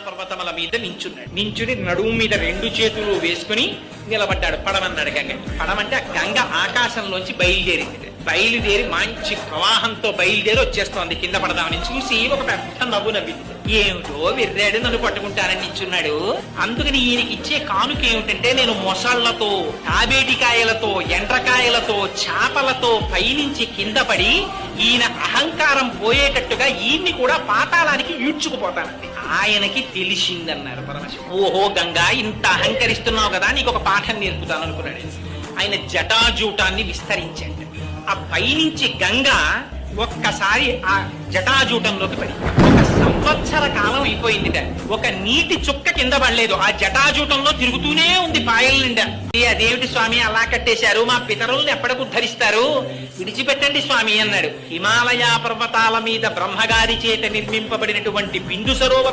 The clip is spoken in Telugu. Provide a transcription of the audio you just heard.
పర్వతముల మీద నించుని నడుము మీద రెండు చేతులు వేసుకుని నిలబడ్డాడు. పడమన్నాడు గంగ. పడమంటే ఆ గంగ ఆకాశంలోంచి బయలుదేరి మంచి ప్రవాహంతో బయలుదేరి వచ్చేస్తోంది. కింద పడదామని చూసి ఒక పెద్ద నవ్వు నవ్వింది. ఏమిటో విర్రాడు, నన్ను పట్టుకుంటానని నించున్నాడు. అందుకని ఈయనకి ఇచ్చే కానుక ఏమిటంటే, నేను మొసళ్లతో, తాబేటికాయలతో, ఎండ్రకాయలతో, చేపలతో పైనుంచి కింద పడి ఈయన అహంకారం పోయేటట్టుగా ఈయన్ని కూడా పాతాళానికి ఈడ్చుకుపోతానండి. ఆయనకి తెలిసిందన్నారు పరమశివుడు. ఓహో గంగా, ఇంత అహంకరిస్తున్నావు కదా, నీకు ఒక పాఠం నేర్పుతాను అనుకున్నాడు. ఆయన జటాజూటాన్ని విస్తరించాడు. ఆ పైనుంచి గంగ ఒక్కసారి ఆ జటాజూటంలోకి పడి 1 సంవత్సర కాలం అయిపోయిందిట. ఒక నీటి చుక్క కింద పడలేదు. ఆ జటాజూటంలో తిరుగుతూనే ఉంది పాయల నిండా. అదేమిటి స్వామి అలా కట్టేశారు, మా పితరుల్ని ఎప్పటికి ఉద్ధరిస్తారు, విడిచిపెట్టండి స్వామి అన్నాడు. హిమాలయ పర్వతాల మీద బ్రహ్మగారి చేత నిర్మింపబడినటువంటి బిందు సరోవరం